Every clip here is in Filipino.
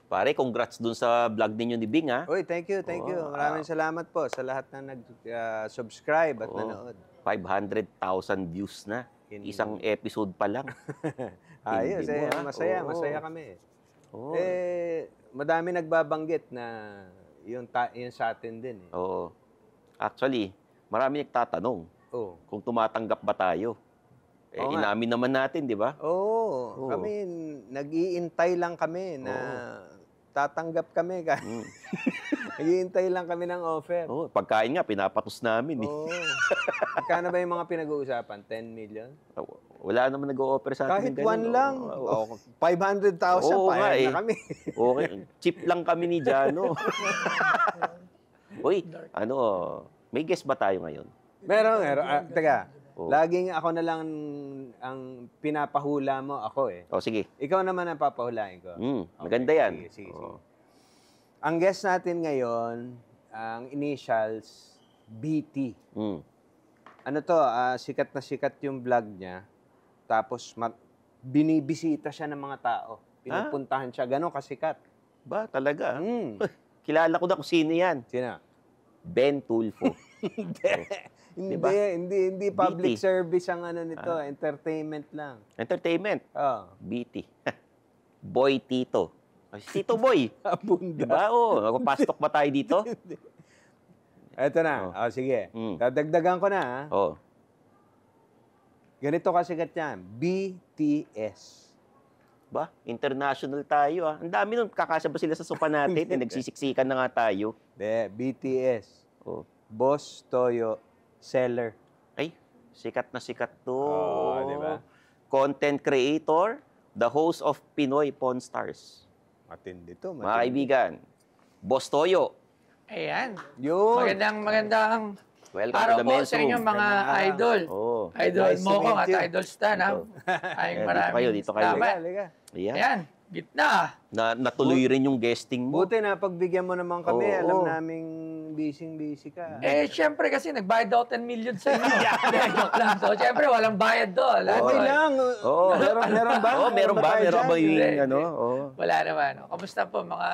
Pare, congrats dun sa vlog ninyo ni Bing, ha? Uy, thank you, thank you. Maraming salamat po sa lahat na nag-subscribe at nanood. 500,000 views na. Isang episode pa lang. Ayos, Hindi mo, ha? masaya kami. Oo. Madami nagbabanggit na yung sa atin din. Oo. Actually, marami nagtatanong kung tumatanggap ba tayo. Inamin naman natin, di ba? Oo. Kami, nag-iintay lang kami na tatanggap kami. Nag-iintay lang kami ng offer. Pagkain nga, pinapatos namin. Magkano ba yung mga pinag-uusapan? 10 million? Wala naman nag-o-offer sa atin. Kahit one lang. 500,000, payag na kami. Okay. Cheap lang kami ni Jano. Uy, may guest ba tayo ngayon? Meron. Teka, laging ako na lang ang pinapahula mo. Ako sige. Ikaw naman ang papahulain ko. Maganda yan. Sige. Ang guest natin ngayon, ang initials, BT. Ano to, sikat na sikat yung vlog niya. Tapos, binibisita siya ng mga tao. Pinupuntahan siya. Ganon kasikat. Ba, talaga? Kilala ko na kung sino yan. Sino? Ben Tulfo. Hindi public service ang nito. Entertainment lang. Entertainment? BT. Boy Tito. Tito Boy. Abunda. Diba? Magpapastok ba tayo dito? Eto na. Sige. Dadagdagan ko na. Ganito kasikat yan. BTS. Ba? International tayo, ha? Ang dami nun. Kakasya ba sila sa sopa natin? Nagsisiksikan na nga tayo. BTS. Boss Toyo Seller. Ay, sikat na sikat to. Diba? Content creator, the host of Pinoy Pawn Stars. Matindi to. Mga kaibigan, Boss Toyo. Ayan. Yun. Magandang Welcome araw to the po men's sa inyo room. mga idol. Idol Nice to Mokong meet at you. Idol Stan. Ay, maraming dito kayo. salamat. Ayan, gitna. Natuloy rin yung guesting mo. Buti na, pagbigyan mo naman kami, alam naming busy ka. Syempre kasi nagbayad ako 10 million sa inyo. Joke lang. So, syempre, walang bayad doon. Okay lang. Meron ba? Meron ba? Meron ba yung Wala naman. Kamusta po mga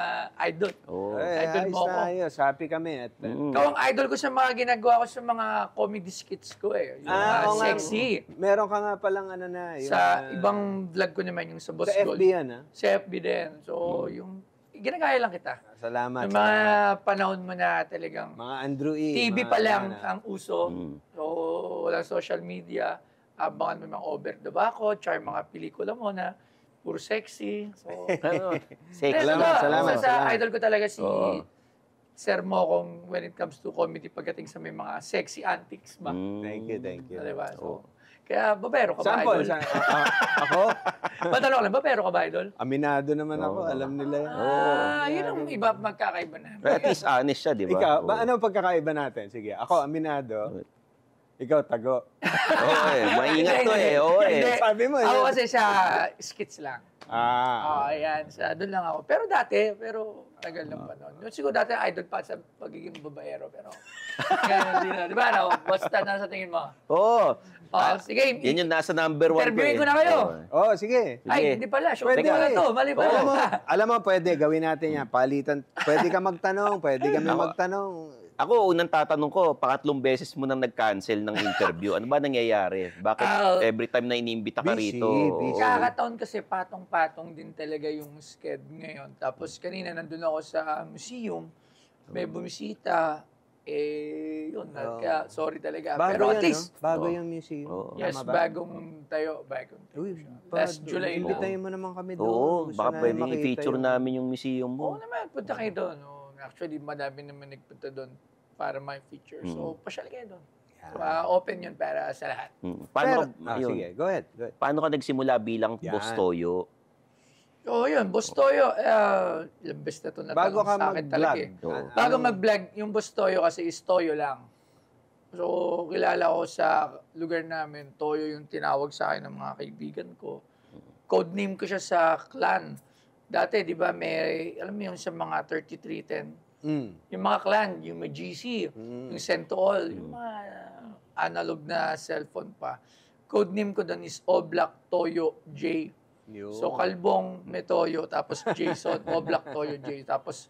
idol? Idol mo ko. Ayos. Happy kami. Ikaw ang idol ko sa mga ginagawa ko sa mga comedy skits ko Yung mga sexy. Meron ka nga palang Sa ibang vlog ko naman yung sa Boss sa Gold. FB yan, Sa FB din. So, yung ginagaya lang kita. Salamat. Yung mga panahon mo na talagang mga Andrew E. TV pa lang ang uso. So, walang social media. Abangan mo mga over the bako, char mga pelikula mo na puro sexy. So, Sexy. Salamat. Sa idol ko talaga si Sir Mokong when it comes to comedy pagdating sa may mga sexy antics ba? Thank you. Diba? So, kaya babero ka ba, Sample. idol? Ako? Patanong lang, babero ka ba, idol? Aminado naman ako. Alam nila yan. Yun ang iba magkakaiba na. At least honest siya, di ba? Ikaw, ano ang pagkakaiba natin? Sige, ako aminado. Ikaw, tago. Maingat to Hindi. Sabi mo, Ako kasi sa skits lang. Ayan. Doon lang ako. Pero tagal ng panahon. Siguro dati idol pa sa pagiging babaero. Pero, di ba? Basta na sa tingin mo. Sige. Yan yung nasa number 1 Interviewin ko na kayo. Sige. Ay, hindi pala. Show Pwede pala to. Mali pala. Alam mo, pwede. Gawin natin yan. Palitan. Pwede ka magtanong. Pwede kami magtanong. Ako, unang tatanong ko, pangatlong beses mo nang nag-cancel ng interview. Ano ba nangyayari? Bakit every time na inimbita ka rito? Busy. Kakataon kasi patong-patong din talaga yung sked ngayon. Tapos kanina nandun ako sa museum. May bumisita. Yun. Kaya, sorry talaga. Pero at least, bago yung museum. yes, bagong tayo. Last July. Imbitahin mo naman kami Oo, doon. baka pwedeng i-feature namin yung museum mo. Oo naman, punta kayo doon. Actually, madami naman nagpunta doon para may feature. So, pasyal kayo doon. So, open yun para sa lahat. Sige, go ahead. Paano ka nagsimula bilang Boss Toyo? Yun. Boss Toyo, ilang beses na ito Bago natanong ka sa akin talaga. mag-vlog. Bago mag-vlog, yung Boss Toyo kasi is Toyo lang. So, kilala ko sa lugar namin, Toyo yung tinawag sa akin ng mga kaibigan ko. Codename ko siya sa clan. Dati, di ba, may, alam mo yung sa mga 3310, yung mga clan, yung may GC, yung Send to All, yung mga analog na cellphone pa. Codename ko doon is All Black Toyo J. Yun. So, Kalbong, may Toyo, tapos Jason, Black Toyo, Jay. Tapos,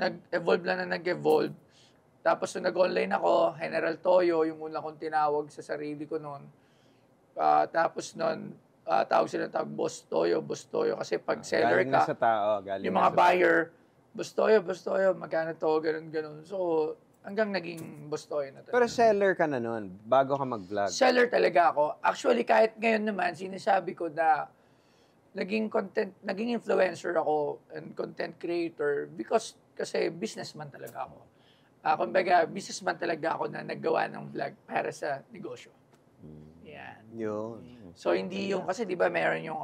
nag-evolve lang na nag-evolve. Tapos, nung nag-online ako, General Toyo, yung una kong tinawag sa sarili ko noon. Tapos noon, tawag sila ng Boss Toyo. Kasi pag seller Galing ka, na sa tao. Galing yung na mga sa buyer, Boss Toyo, magkano to, ganun. So, hanggang naging Boss Toyo na tao. talaga. Pero seller ka na nun, bago ka mag-vlog. Seller talaga ako. Actually, kahit ngayon naman, sinasabi ko na naging influencer ako and content creator because kasi businessman talaga ako. Kumbaga, businessman talaga ako na naggawa ng vlog para sa negosyo. Yan. Yun. So, hindi yung, kasi di ba meron yung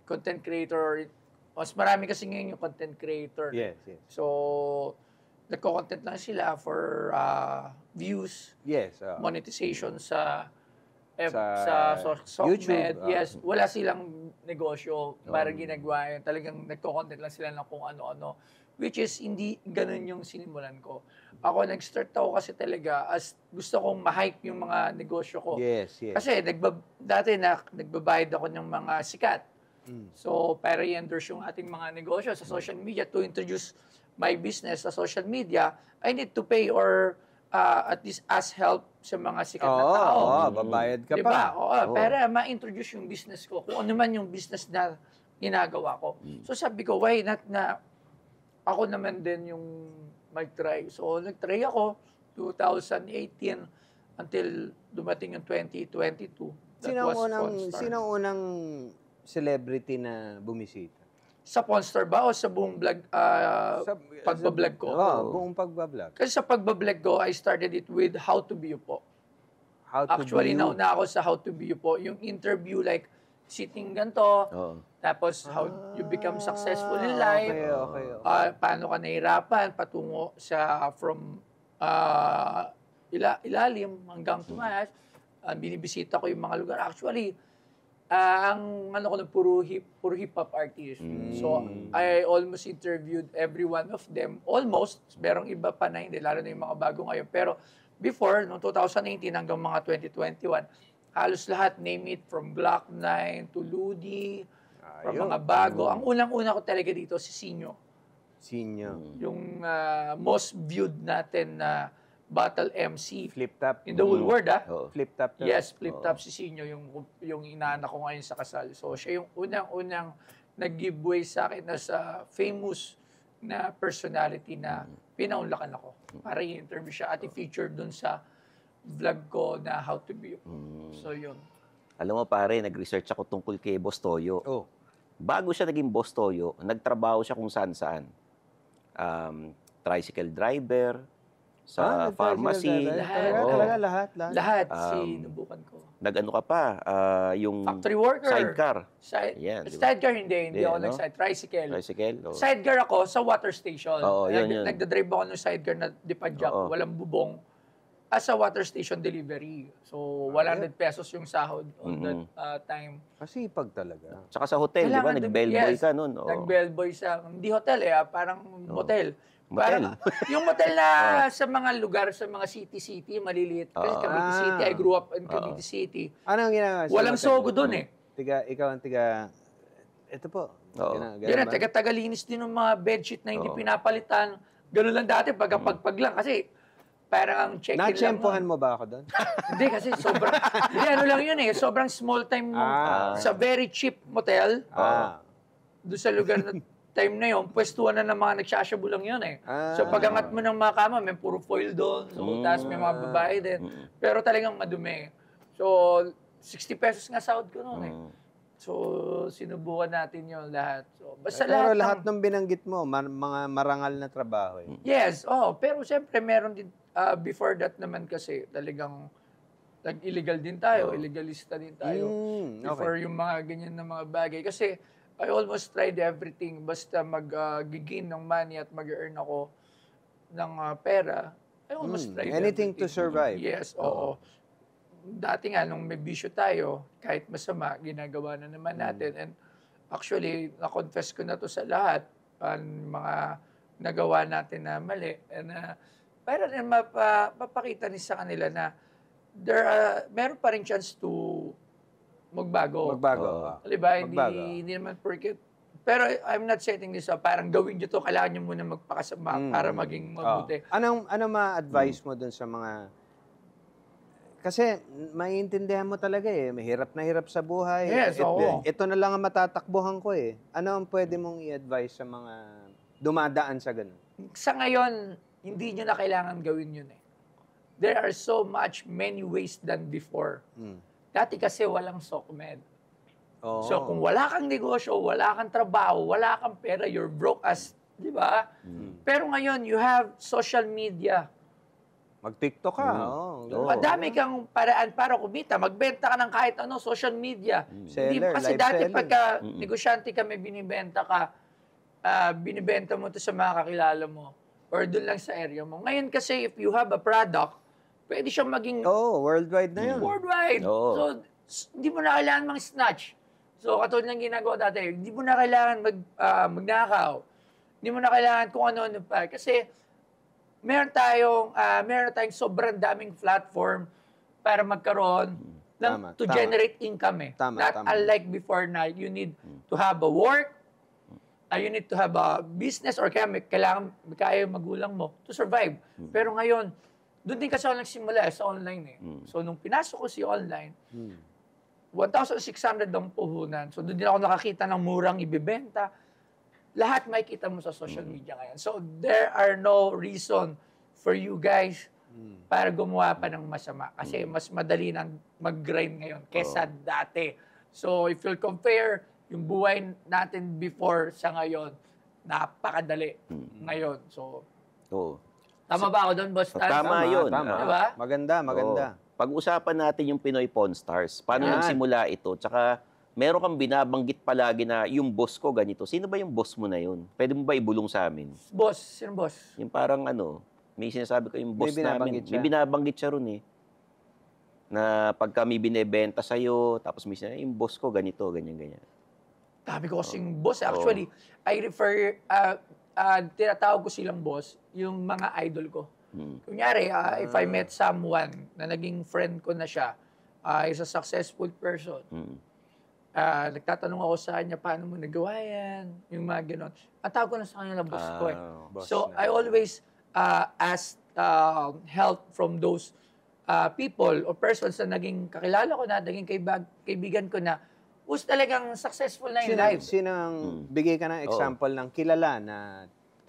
content creator, mas marami kasi ngayon yung content creator. Yes. So, nagko-content lang sila for views, Yes. monetization sa Sa YouTube, SOCMED. Yes, wala silang negosyo para ginagawa yun. Talagang nagko-content lang sila ng kung ano-ano. Which is, hindi ganun yung sinimulan ko. Ako, nag-start ako kasi talaga as gusto kong ma-hype yung mga negosyo ko. Yes. Kasi dati nagbabayad ako ng mga sikat. So, para i-endorse yung ating mga negosyo sa social media to introduce my business sa social media, I need to pay or at least ask help sa mga sikat na tao. Babayad ka Diba? pa. Oo, para ma-introduce yung business ko, kung ano man yung business na ginagawa ko. So sabi ko, why not na ako naman din yung mag-try. So nag-try ako 2018 until dumating yung 2022. Sinong unang celebrity na bumisita? Sa Pawnstars ba o sa buong vlog, pagbablog ko? Buong pagbablog. Kasi sa pagbablog ko, I started it with How to Be You po. How to Actually, be you. nauna ako sa How to Be You po. Yung interview like sitting ganito, tapos how you become successful in life, Okay. paano ka nahirapan patungo sa from ilalim hanggang tumaas. Binibisita ko yung mga lugar. Actually, ang ano ko na puro hip hop artist. So I almost interviewed every one of them. Almost, merong iba pa na hindi, lalo na yung mga bago ngayon. Pero before, noong 2018 hanggang mga 2021, halos lahat, name it, from Glock 9 to Ludi, from mga bago. Ang unang-una ko talaga dito, si Sinyo. Yung most viewed natin na battle MC Flip top. in the whole world, Flip top. Yes, Flip Top si Sinyo, yung inaanak ko ngayon sa kasal. So, siya yung unang-unang nag-giveaway sa akin na sa famous na personality na pinaunlakan ako para i-interview siya at i-feature dun sa vlog ko na How to Be You. So, yun. Alam mo pare, nag-research ako tungkol kay Boss Toyo. Bago siya naging Boss Toyo, nagtrabaho siya kung saan-saan. Tricycle driver, sa pharmacy. Talaga lahat. Lahat, sinubukan ko. Nag-ano ka pa, yung Factory worker. sidecar. Yan, di ba? Sidecar hindi ako nag-side. Tricycle. Sidecar ako sa water station. Yun. Nagdadrive ako ng sidecar na dipadjak, walang bubong. As a water station delivery. So, 100 pesos yung sahod on that time. Masipag talaga. Tsaka sa hotel, di ba? Nag-bellboy ka nun. Nag-bellboy sa, hindi hotel parang motel. Motel? Yung motel na sa mga lugar, sa mga city, maliliit. Kasi Cavite City, I grew up in Cavite City. Ano ang ginagawa? Walang sogo doon Ikaw ang ito po. Yan, taga-tagalinis din ng mga bedsheet na hindi pinapalitan. Ganun lang dati, pagpag lang. Kasi parang ang check-in lang. Na-tsempohan mo ba ako doon? Hindi, kasi sobrang, hindi, ano lang yun sobrang small time mo. Sa very cheap motel. Doon sa lugar na time na yun, pwestuhan na ng mga nagsasyabu lang yun So pag-angat mo ng mga kama, may puro foil doon. So, tapos may mga babae din. Pero talagang madumi. So, 60 pesos nga sahod ko noon So, sinubukan natin yun lahat. So, basta pero lahat ng binanggit mo, mga marangal na trabaho. Yes, pero siyempre meron din, before that naman kasi talagang nag-illegal din tayo, illegalista din tayo. Before yung mga ganyan na mga bagay. Kasi, I almost tried everything. Basta mag-gain ng money at mag-earn ako ng pera. I almost tried anything everything. to survive. Yes, oo. Dati nga, nung may bisyo tayo, kahit masama, ginagawa na naman natin. And actually, na-confess ko na to sa lahat. Mga nagawa natin na mali. And para rin mapakita ni sa kanila na meron pa rin chance to magbago. Magbago. Diba? Hindi, Magbago. hindi naman porket. Pero I'm not setting this up. Parang gawin nyo to, kailangan nyo muna magpakasama para maging mabuti. Anong ma-advise mo dun sa mga... Kasi maiintindihan mo talaga eh. Mahirap na hirap sa buhay. Yes, oo. Ito na lang ang matatakbuhan ko eh. Ano ang pwede mong i-advise sa mga dumadaan sa ganun? Sa ngayon, hindi nyo na kailangan gawin yun eh. There are so many ways than before. Dati kasi walang SOCMED. Oo. So kung wala kang negosyo, wala kang trabaho, wala kang pera, you're broke as, di ba? Pero ngayon, you have social media. Mag-TikTok ka. Oo. Madami kang paraan para kumita. Magbenta ka ng kahit ano, social media. Seller, Kasi live dati selling. pagka negosyante ka, may binibenta ka, binibenta mo to sa mga kakilala mo or doon lang sa area mo. Ngayon kasi, if you have a product, pwede siyang maging Worldwide na yun. worldwide. Oo. So, hindi mo na kailangan mang-snatch. So, katulad ng ginagawa dati, hindi mo na kailangan magnakaw. Hindi mo na kailangan kung ano-ano pa. Kasi, meron tayong sobrang daming platform para magkaroon to generate income eh. Not unlike before na you need to have a work, you need to have a business or kailangan kaya yung magulang mo to survive. Pero ngayon, doon din kasi ako nagsimula sa online eh. So, nung pinasok ko si online, 1,600 ang puhunan. So, doon din ako nakakita ng murang ibibenta. Lahat makikita mo sa social media ngayon. So, there are no reason for you guys para gumawa pa ng masama. Kasi mas madali nang mag-grind ngayon kesa dati. So, if you'll compare yung buhay natin before sa ngayon, napakadali ngayon. So, tama ba ako doon, Boss Tan? Tama yun. Diba? Maganda. Pag-usapan natin yung Pinoy Pawn Stars. Paano nagsimula ito? Tsaka, meron kang binabanggit palagi na yung boss ko ganito. Sino ba yung boss mo na yun? Pwede mo ba ibulong sa amin? Boss, sino boss? Yung parang may sinasabi ko yung boss namin. Siya. May binabanggit siya ron eh. Na pag kami binebenta sa'yo, tapos may sinabi, yung boss ko ganito, ganyan. Dami ko kasing boss. Actually, I refer, tinatawag ko silang boss, yung mga idol ko. Kunyari, if I met someone na naging friend ko na siya, is a successful person, nagtatanong ako sa kanya, paano mo nagawa yan? Yung mga gano'n. Ang tawag ko na sa kanya na boss ko eh. So, I always ask help from those people or persons na naging kakilala ko na, naging kaibigan ko na, who's talagang successful na in life. Bigay ka ng example ng kilala na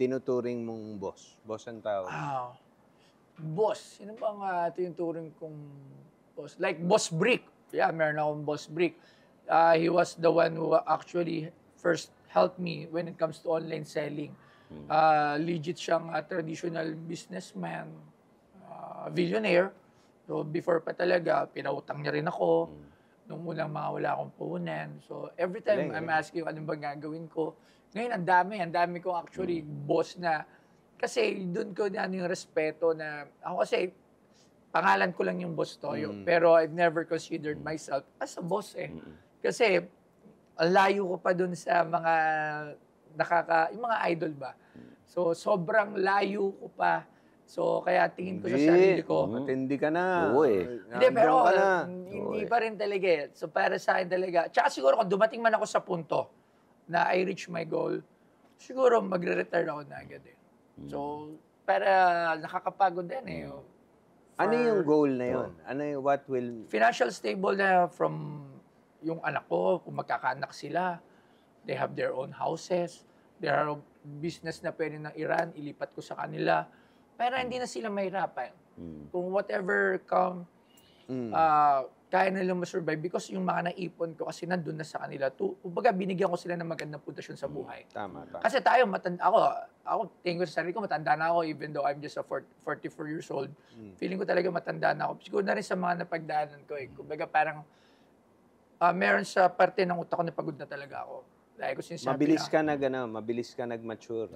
tinuturing mong boss? Boss ang tawag. Boss. Sino bang tinuturing kong boss? Like Boss Brick. Yeah, meron akong Boss Brick. He was the one who actually first helped me when it comes to online selling. Legit siyang traditional businessman, billionaire. So before pa talaga, pinautang niya rin ako. Nung unang mga wala akong puhunan. So every time I'm asking anong bang gagawin ko, ngayon ang dami kong actually boss na, kasi doon ko na yung respeto na, ako kasi, pangalan ko lang yung Boss Toyo, pero I've never considered myself as a boss eh. Kasi, ang layo ko pa doon sa mga yung mga idol ba. So, sobrang layo ko pa. So, kaya tingin ko sa sarili ko. Matindi ka na. Oo eh. Hindi, pero hindi pa rin talaga eh. So, para sa akin talaga. Tsaka siguro kung dumating man ako sa punto na I reach my goal, siguro magre-retire ako na agad eh. So, para nakakapagod din eh. Ano yung goal na yun? What will... Financial stable na from yung anak ko, kung magkakaanak sila. They have their own houses. There are business na pwede ng Iran, ilipat ko sa kanila. Pero hindi na sila mahirapan. Kung whatever come, kaya nilang masurvive because yung mga naipon ko kasi nandun na sa kanila. Kumbaga, binigyan ko sila ng magandang pundasyon sa buhay. Tama. Kasi tayo, ako tingin ko sa sarili ko, matanda na ako even though I'm just a 44 years old. Feeling ko talaga matanda na ako. Siguro na rin sa mga napagdaanan ko eh. Kumbaga, parang meron sa parte ng utak ko na pagod na talaga ako. Dahil ko sinasabi mabilis ka nag-mature.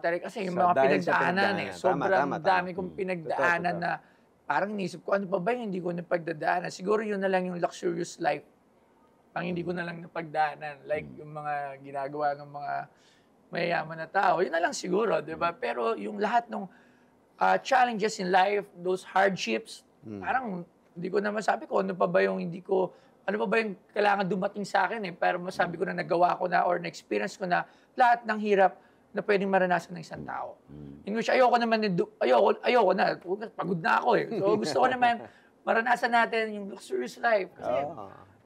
Talaga kasi yung mga pinagdaanan eh. Sobrang dami kong pinagdaanan na parang inisip ko, ano pa ba yung hindi ko napagdadaanan? Siguro yun na lang yung luxurious life. Ang hindi ko na lang napagdaanan. Like yung mga ginagawa ng mga mayayaman na tao. Yun na lang siguro, di ba? Pero yung lahat ng challenges in life, those hardships, parang hindi ko na masabi ko ano pa ba yung hindi ko ano pa ba yung kailangan dumating sa akin eh. Pero masabi ko na nagawa ko na or na-experience ko na lahat ng hirap na pwedeng maranasan ng isang tao. In which ayoko ayoko na. Pagod na ako eh. So gusto ko naman maranasan natin yung luxurious life. Kasi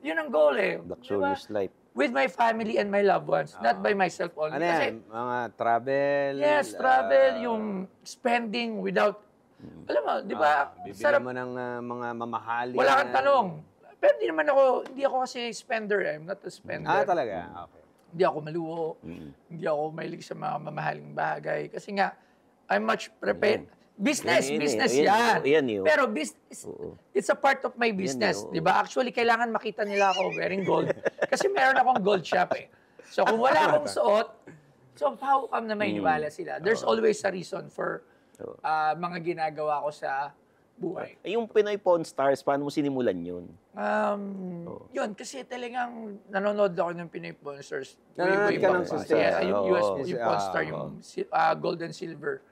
yun ang goal eh. Luxurious life. With my family and my loved ones, not by myself only. Ano yan? Mga travel? Yes, travel, yung spending without, alam mo, di ba? Bibili mo ng mga mamahalin. Wala kang tanong. Pero hindi ako kasi spender. I'm not a spender. Talaga? Okay. Hindi ako maluho. Hindi ako mahilig sa mga mamahaling bagay. Kasi nga, I'm much prepared. Business yan. Pero business, it's a part of my business. Di ba? Actually, kailangan makita nila ako wearing gold. Kasi meron akong gold shop eh. So kung wala akong suot, so how come na may niwala sila? There's always a reason for mga ginagawa ko sa buhay. Yung Pinoy Pawn Stars, paano mo sinimulan yun? Yun, kasi talagang nanonood ako ng Pinoy Pawn Stars. Nanonood ka ng sister? Yung Pawn Star, yung gold and silver.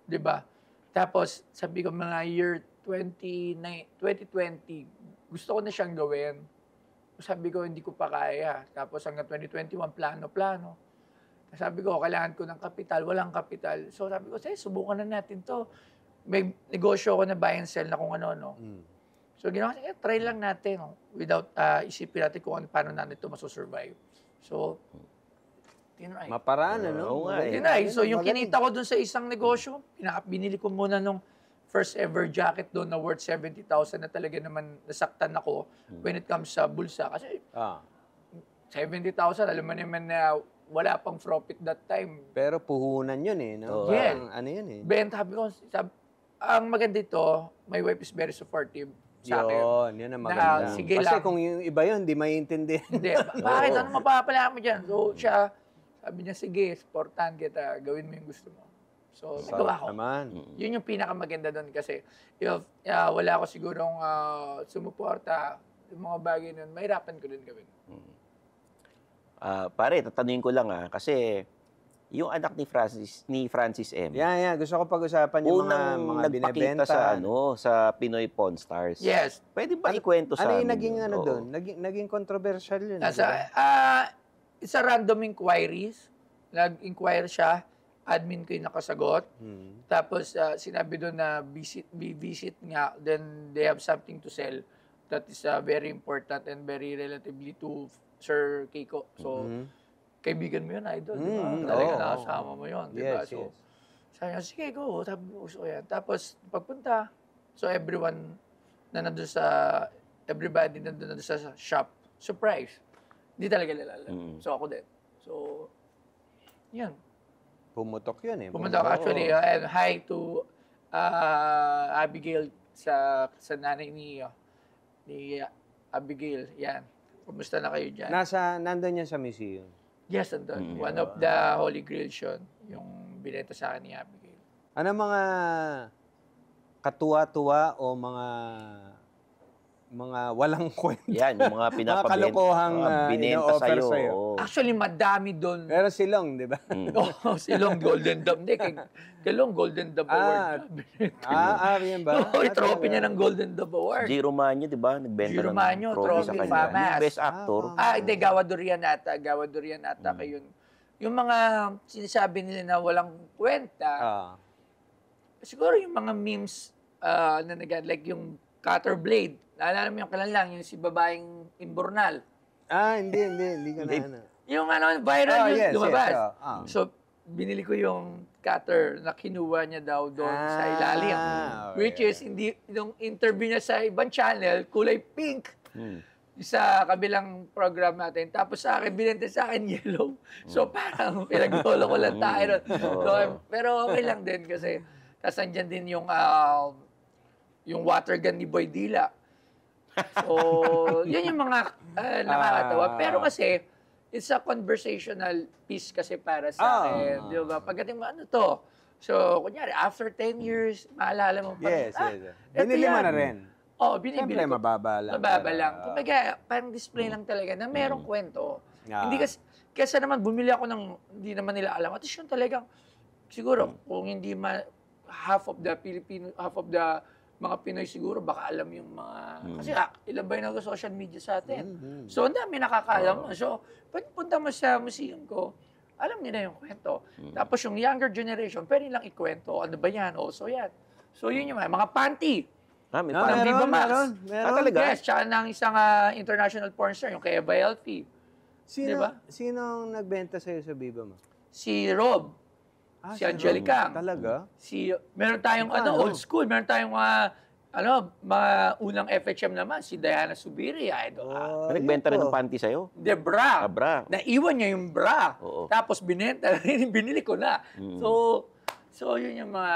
Di ba? Tapos, sabi ko mga year 2020, gusto ko na siyang gawin. Sabi ko, hindi ko pa kaya. Tapos hanggang 2021, plano. Sabi ko, kailangan ko ng kapital. Walang kapital. So sabi ko, subukan na natin to. May negosyo ko na buy and sell na kung ano. So ginawa ko, try lang natin. Without isipin natin kung paano natin ito masosurvive. So, tinry. Maparaan, ano? Tinry. So yung kinita ko dun sa isang negosyo, binili ko muna nung first ever jacket doon na worth 70,000 na talaga naman nasaktan ako when it comes sa bulsa. Kasi 70,000, alam mo naman na wala pang profit that time. Pero puhunan yun eh. No? Yeah. Ano yun eh. Benta, ang maganda ito, my wife is very supportive sa akin. Yun ang maganda. Sige Kasi lang. kung yung iba yun, hindi maintindihan. Hindi. Bakit? Ano mapapala mo dyan? So siya, sabi niya, sige, supportan kita, gawin mo yung gusto mo. So, nagawa ko. Naman. Yun yung pinakamaganda doon kasi if wala ako sigurong sumuporta, yung mga bagay nun, mahirapan ko din gawin. Pare, tatanungin ko lang kasi yung anak ni Francis M. Yan. Gusto ko pag-usapan yung mga nagpakita binibenta. sa Pinoy Pawn Stars. Yes. Pwede ba ikwento sa Ano amin? yung naging yun? doon? Naging controversial yun. It's a random inquiries. Nag-inquire siya, admin ko yung nakasagot. Tapos sinabi doon na visit nga, then they have something to sell. That is very important and very relatively to Sir Kiko. So, kaibigan mo yun, idol. Diba? Talaga nakasama mo yun. Diba? Yes, So, sabi niya, sige, go. Sabi ko, gusto ko yan. Tapos, pagpunta, so everybody na nandun sa shop, surprise. Hindi talaga nalala. So, ako din. So, yan. Pumutok yun eh. Pumunta ako actually, and hi to Abigail sa nanay ni Abigail. Yan. Kumusta na kayo dyan? Nandun yan sa museum. Yes, andun. One of the Holy Grails yun, yung binenta sa akin ni Abigail. Ano mga katuwa-tuwa o mga walang kwenta? Yan, yung mga pinapabenta. kalokohang binenta ino-offer sa'yo. sa'yo. Oo. Actually, madami doon. Pero silong, di ba? Oo, silong Golden Dove. Hindi, kay Long Golden Dove Award. Yan ba? Oo, yung trophy niya ng Golden Dove Award. G. Romano, di ba? Nagbenta G. Romano, ng trophy sa trophy, kanya. famas. Yung best actor. Hindi, Gawa Dorian ata kayo. Yung mga sinasabi nila na walang kwenta, siguro yung mga memes na like yung cutter blade. Naalala mo yung kailan lang, yung si babaeng imbornal. Hindi ko na. Yung viral yung lumabas. Yes. So, binili ko yung cutter na kinuha niya daw doon sa ilalim. Which is, yung interview niya sa ibang channel, kulay pink. Sa kabilang program natin. Tapos sa akin, binenta sa akin yellow. So, parang pinaglolo ko lang tayo. So, pero okay lang din kasi kasandyan din yung water gun ni Boy Dila. So, yun yung mga nakakatawa. Pero kasi, it's a conversational piece kasi para sa akin. Di ba? Pagdating mo, ano to? So, kunyari, after 10 years, maalala mo pa. Yes. Binili mo na rin. Binibili Siyempre, ko. mababa lang. Mababa lang. Kumbaga, parang display lang talaga na merong kwento. Hindi kasi naman bumili ako ng hindi naman nila alam. At yun talagang, siguro, kung hindi half of the mga Pinoy siguro, baka alam yung mga... Kasi ilan ba yung nag-social media sa atin? So, ang dami nakakaalam. So, pag punta mo sa museum ko, alam nila yung kwento. Tapos yung younger generation, pwede lang ikwento. Ano ba yan? Also yan. So, yun yung mga panty. May No, parang Viva Max. meron. talaga? Yes, tsaka ng isang international porn star, yung kay Eva Elfie. Diba? Sinong nagbenta sa'yo sa Viva Max? Si Rob. Si Angelica. Talaga? Meron tayong old school, meron tayong mga unang FHM naman, si Diana Subiri, idol. May nagbenta rin ng panty sa'yo? De bra. Bra. Naiwan niya yung bra. Oo. Tapos binenta, binili ko na. So yun yung mga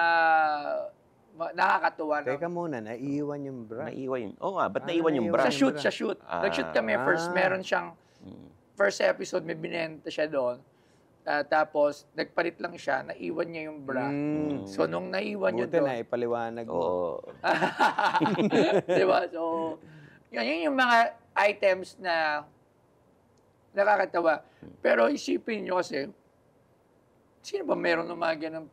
nakakatuwa. Teka muna, naiiwan yung bra. Naiwan yun. Oo nga, ba't naiwan yung bra? Sa shoot. Nag-shoot kami first. Meron siyang, first episode, may binenta siya doon. Tapos, nagpalit lang siya, naiwan niya yung bra. So, nung naiwan niya Buti doon... na, ipaliwanag mo. Oo. diba? So, yun yung mga items na nakakatawa. Pero isipin nyo kasi, sino ba meron ng mga ganang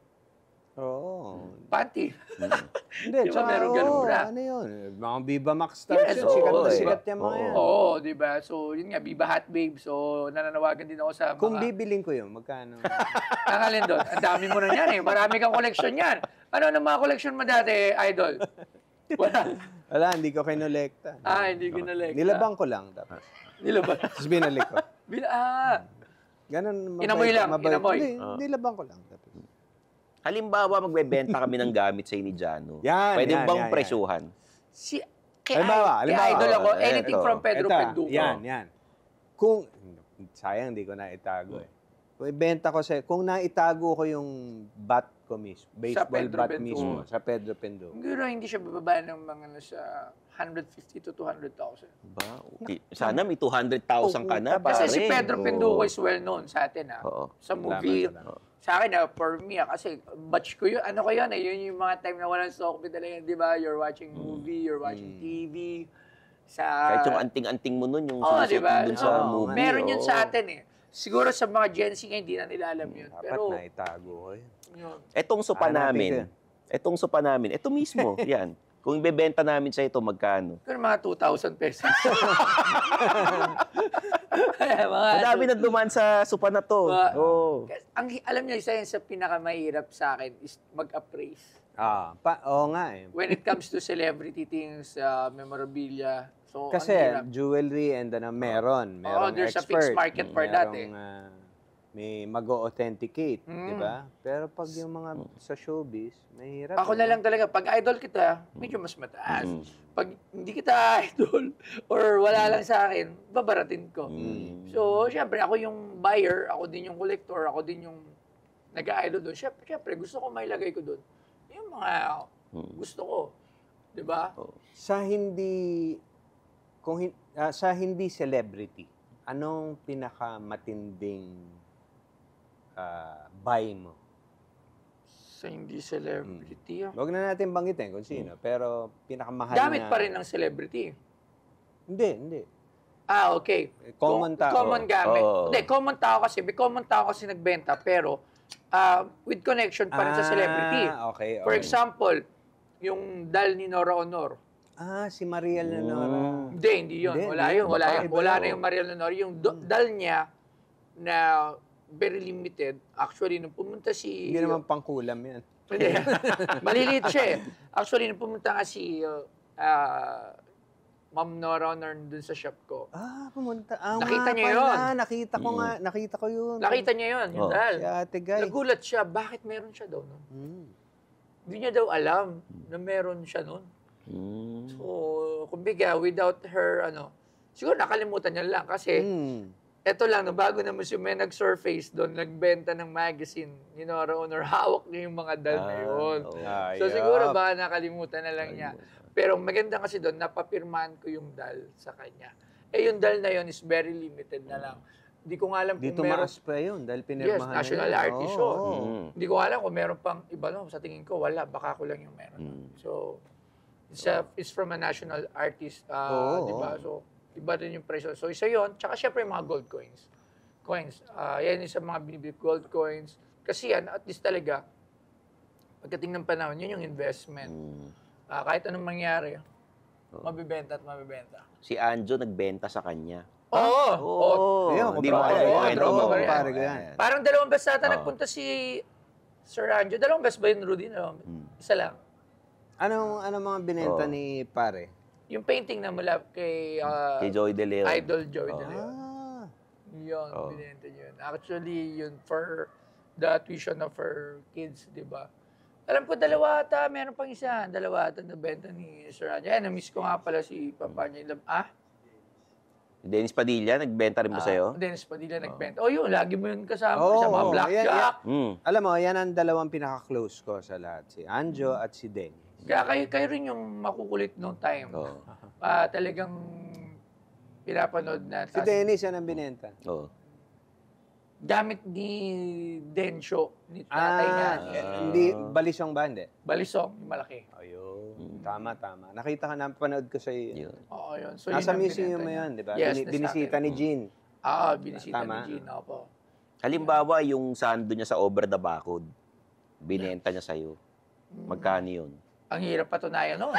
Oo. panty? Hindi, Di ba meron ganun bra? ano yun? Mga Viva Max stars Yes, yun. Sikat oo, na eh. sikat yung mga yan. Oo, di ba? So, yun nga, Viva Hot Babe. So, nananawagan din ako sa Kung mga... bibiling ko yun, magkano? Ang alin doon? Ang dami mo na yan eh. Marami kang collection yan. Ano ang mga collection mo dati, idol? Wala. Wala, hindi ko kinolekta. Hindi ko na-like. Nilabang ko lang. Tapos Nilabang. Tapos binalik ko. Ganun. Inamoy lang, inamoy. Hindi, nilabang ko lang. Tapos. Halimbawa, magbebenta kami ng gamit sa ni Jano. Pwede Yan, bang yan. presyuhan? Kay Halimbawa, idol ako, ito. anything from Pedro Penduko. Yan. Kung, sayang, hindi ko na itago eh. Kung ibenta ko kung naitago ko yung bat ko mismo, baseball Pedro bat Penduko. mismo, sa Pedro Penduko. Siguro hindi siya bababa ng mga nasa 150 to 200,000. Ba? Okay. Sana may 200,000 ka na, pare. Kasi si Pedro Oo. Penduko is well known sa atin Oo. sa movie. Salamat. Sa akin, for me, kasi batch ko yun. Ano ko yun, yun yung mga time na walang stock talaga, di ba? You're watching movie, you're watching TV. Kahit yung anting-anting mo nun, yung di sinusuot ba? mo dun sa movie. Meron yun oo. sa atin eh. Siguro sa mga Gen Z nga, hindi na nila alam yun. Dapat Pero, naitago ko yun. yun. Etong sopa Hanapin namin, ito mismo, yan. Kung ibebenta namin sa ito, magkano? Siguro mga 2,000 pesos. Madami na dumaan sa sopa na to. Oo. Alam niyo, isa yan sa pinakamahirap sa akin is mag-appraise. Oo nga eh. When it comes to celebrity things, memorabilia, so Kasi ang hirap. jewelry and then meron there's a expert. fixed market for that eh. May mag-authenticate, di ba? Pero pag yung mga sa showbiz, mahirap. Ako na lang talaga, pag idol kita, medyo mas mataas. Pag hindi kita idol, or wala lang sa akin, babaratin ko. So, syempre, ako yung buyer, ako din yung collector, ako din yung nag-idol doon. Syempre, gusto ko mailagay ko doon. Yung mga gusto ko. Di ba? Sa hindi celebrity, anong pinakamatinding buy mo? Sa hindi celebrity. Huwag na natin banggitin kung sino, pero pinakamahal Gamit na... pa rin ng celebrity. Hindi. Okay. Common tao. Common gamit. Oo. Hindi, common tao kasi nagbenta, pero with connection pa rin sa celebrity. Okay. For example, yung dal ni Nora Honor. Si Mariel na Nora. Hindi yun. Hindi, Wala hindi. yun. Wala na yung Mariel Honor. Yung dal niya na very limited. Actually, nung pumunta si... Hindi naman pangkulam yan. Hindi. Maliliit siya eh. Actually, nung pumunta nga si Ma'am Nora Honor dun sa shop ko. Pumunta. Nakita nga niya pala. yun. Nakita ko yun. Nakita niya yun. Yung dal. Si Ate Guy. Nagulat siya. Bakit meron siya daw nun? Hindi niya daw alam na meron siya nun. So, kumbaga, without her, siguro nakalimutan niya lang kasi eto lang, bago naman siya may nag-surface doon, nagbenta ng magazine ni Nora Honor, hawak niya yung mga dal na yun. So siguro baka nakalimutan na lang niya. Pero maganda kasi doon, napapirmahan ko yung dal sa kanya. Yung dal na yun is very limited na lang. Hindi ko nga alam kung Dito meron... maas pa yun dahil pinirmahan Yes, national na yun. artist yun. Hindi ko alam kung meron pang iba, no? Sa tingin ko, wala. Baka ako lang yung meron. So, it's from a national artist, di ba? So, iba din yung presyo. So, isa yun. Tsaka syempre yung mga gold coins. Yan yung sa mga binibili gold coins. Kasi yan, at least talaga, pagdating ng panahon, yun yung investment. Kahit anong mangyari, mabibenta at mabibenta. Si Anjo nagbenta sa kanya. Oo. Ayun, Hindi mo kumbaga, alam yung oo, kwento tropa mo. ko yan. Pare ko yan. Ayan. Parang 2 beses ata Oo. nagpunta si Sir Anjo. 2 beses ba yun, Rudy? Isa lang. Anong mga binenta Oo. ni pare? Yung painting na mula kay Kay Joey De Leon. Idol Joey De Oo. Leon. Yun, Oo. binenta yun. Actually, yun for the tuition of her kids, di ba? Alam ko, 2 ata. Meron pang isa. 2 ata na benta ni Sir Anjo. Na-miss ko nga pala si Papa niya. Dennis Padilla, nagbenta rin ba sa'yo? Dennis Padilla nagbenta. Yun, lagi mo yun kasama Oo, sa mga blackjack. Alam mo, yan ang 2 pinaka-close ko sa lahat. Si Anjo at si Dennis. Kaya kayo rin yung makukulit nung time. Oo. Talagang pinapanood na. Si Dennis, yan ang binenta. Oo. Gamit ni Densyo, ni tatay niya. Hindi, balisong ba? Hindi. Balisong, yung malaki. Ayun. Tama. Nakita ka, napanood ko sa iyo. Yun. Oo, yun. So, Nasa yun ang museum binenta mo niya. yan, di ba? Yes, Binisita ni Jean. Binisita Tama. ni Gina po. Halimbawa, yung sando niya sa Over the Bacod, binenta niya sa'yo. Magkano yun? Ang hirap patunayan noon.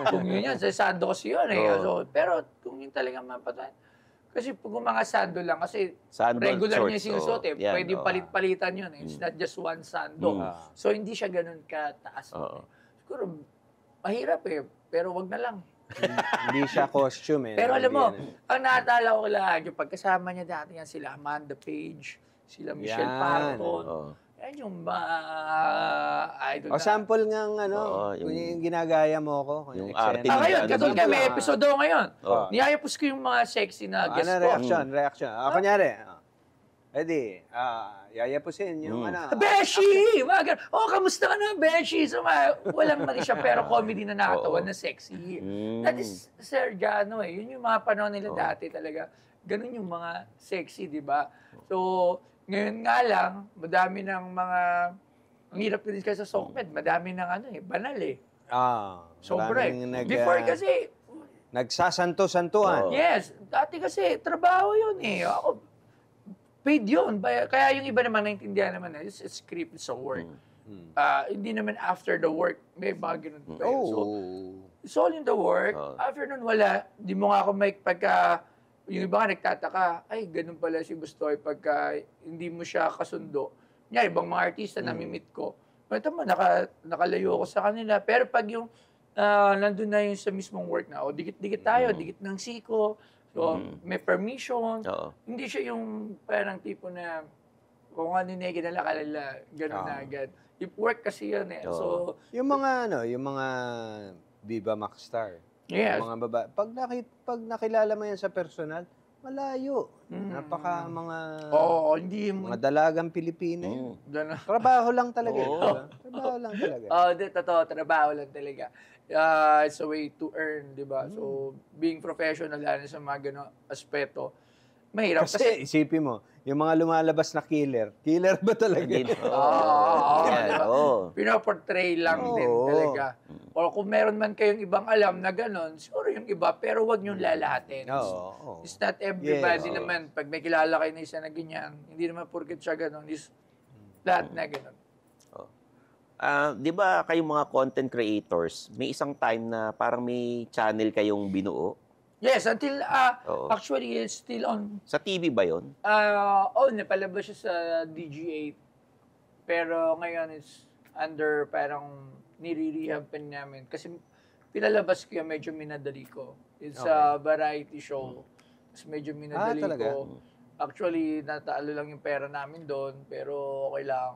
Kung yun yan, sa sando kasi yun eh. Oo. So, pero kung yun talaga mapatunayan. Kasi kung mga sando lang, kasi Sando, regular niya shorts, sinusuot eh. yan, Pwede palit-palitan yun eh. It's not just one sando. So, hindi siya ganun kataas. Oo. Siguro, mahirap eh. Pero wag na lang. Hindi siya costume eh. Pero alam mo, Hindi ang naatala ko lagi, pagkasama niya dati yan, sila Amanda Page, sila Michelle Yan. Parton. Oo. Yan yung idol O sample nga ano, Oo, yung, yung ginagaya mo ko. yung eksena. arte Ngayon, Ano katulad dito nga, may episode ako ngayon. Oo. Niyayapos ko yung mga sexy na guest Ano, ko. reaction. Kunyari, Eddie, yayapusin yung ano. Beshi! Mga ganun. Kamusta ka na, Beshi? So, walang mali siya, pero comedy na nakatawa Oo. na sexy. Mm. That is Sergiano eh. Yun yung mga panahon nila dati talaga. Ganun yung mga sexy, di ba? So, ngayon nga lang, madami ng mga, ang hirap din kasi sa Sokmed, madami ng banal eh. Sobra eh. maraming Before kasi, nagsasanto-santuan. Oo. yes, dati kasi trabaho yun eh. Ako, paid yun. Kaya yung iba naman naintindihan naman na, it's script, it's a work. Hindi naman after the work, may mga ganun pa yun. So, it's all in the work. After nun, wala. Di mo nga ako may pagka, yung iba nga nagtataka, ay, ganun pala si Bustoy pagka hindi mo siya kasundo. Nga, ibang mga artista na mimit ko. Ito mo, nakalayo ako sa kanila. Pero pag yung, nandun na yung sa mismong work na, dikit-dikit tayo, dikit ng siko. So, may permission. Oo. Hindi siya yung parang tipo na kung ano na kinalakalala, gano'n na agad. Yung work kasi yun eh. So, Yung mga Viva Max Star. yes. Mga babae. Pag nakilala mo yan sa personal, malayo. Napaka Hindi mo. mga dalagang Pilipino. yun. Gano'n. Trabaho lang talaga. Oo. Diba? Trabaho lang talaga. Totoo, trabaho lang talaga. It's a way to earn, di ba? So, being professional lalo sa mga gano'ng aspeto, mahirap. Kasi isipin mo, yung mga lumalabas na killer ba talaga? Hindi. Oo. Yan, oo. Pinoportray lang din Oo. talaga. O kung meron man kayong ibang alam na gano'n, siguro yung iba, pero wag niyong lalahatin. Oo. It's not everybody Yes. naman. Pag may kilala kayo na isa na ganyan, hindi naman porket siya gano'n. Is lahat na gano'n. Di ba kayong mga content creators, may isang time na parang may channel kayong binuo? Yes, until, Oo. actually, it's still on. Sa TV ba yon? Napalabas siya sa DG8. Pero ngayon, it's under parang nire-rehab pa namin. Kasi pinalabas ko yung medyo minadali ko. It's a variety show. Tapos medyo minadali talaga? ko. Actually, natalo lang yung pera namin doon. Pero okay lang.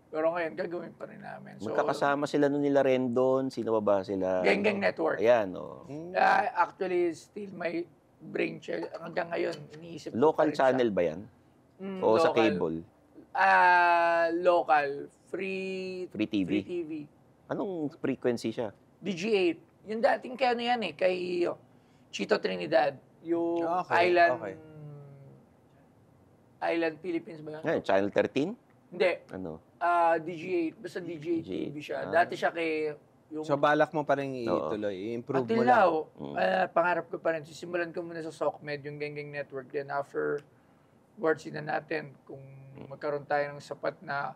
Pero ngayon, gagawin pa rin namin. So, Magkakasama sila nun nila Rendon? Sino ba sila? Gang Network. Ayan, oh. Actually, still my brainchild. Hanggang ngayon, iniisip ko pa Local rin channel ba yan? siya. O sa Local. cable? Local. Free Free TV? Free TV. Anong frequency siya? DG8. Yung dating kay ano yan eh, kay Chito Trinidad. Yung Okay, Island... okay. Island Philippines ba yun? Ayan, Channel 13? Hindi. Ano? DG8. Basta DG8 TV siya. Ah. Dati siya kay... Yung So balak mo pa rin ituloy, i-improve until mo lang. now, pangarap ko pa rin. Sisimulan ko muna sa SOCMED, yung Gang Network. Then after words na natin, kung magkaroon tayo ng sapat na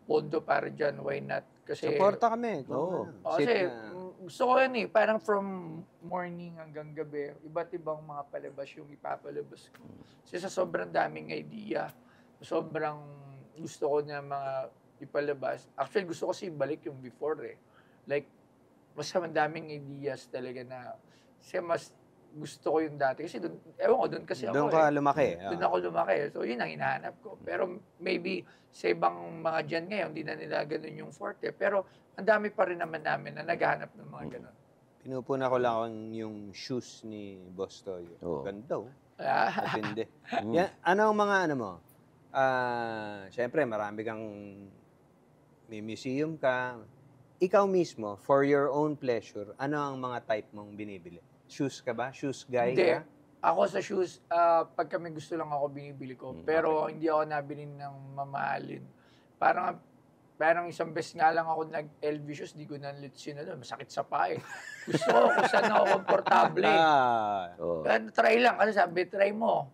pondo para dyan, why not? Kasi, Suporta kami. Oo. Sit kasi na. gusto ko yan eh, parang from morning hanggang gabi, iba't ibang mga palabas yung ipapalabas ko. Kasi sa sobrang daming idea, sobrang gusto ko na mga ipalabas. Actually, gusto ko kasi ibalik yung before eh. Like, mas daming ideas talaga na, kasi mas gusto ko yung dati. Kasi doon, ewan ko, doon kasi ako Doon ka lumaki. Doon ako lumaki. So, yun ang hinahanap ko. Pero maybe sa ibang mga dyan ngayon, hindi na nila ganun yung forte. Pero ang dami pa rin naman namin na naghahanap ng mga ganun. Pinupuna ko lang yung shoes ni Boss Toyo. Ganda oh. Matindi. Yan, ano ang mga ano mo? Siyempre, marami kang may museum ka. Ikaw mismo, for your own pleasure, ano ang mga type mong binibili? Shoes ka ba? Shoes guy Hindi. ka? Ako sa shoes, pag kami gusto lang ako, binibili ko. Pero hindi ako nabili ng mamahalin. Parang isang beses nga lang ako nag-LV shoes, di ko na-lit sinalo. Masakit sa paa eh. Gusto ko kung saan ako komportable. Try lang. Kasi sabi, try mo.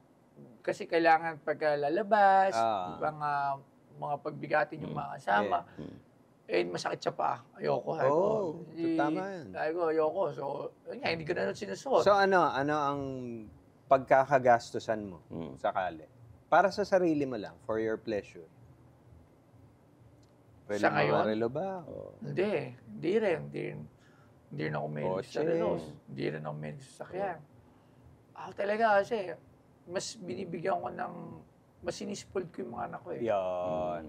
Kasi kailangan pagka lalabas, mga pagbigatin yung mga kasama. Eh, masakit sa paa. Ayoko. Tama yan. Ayoko. So, hindi ko na sinusuot. So ano ang pagkakagastusan mo sakali? Para sa sarili mo lang, for your pleasure. Pwede Sa ngayon? relo ba? Hindi rin. Hindi rin ako may sa relos. Hindi rin ako may sasakyan. Ako talaga kasi, mas binibigyan ko ng, mas sinispoiled ko yung mga anak ko eh. Yan.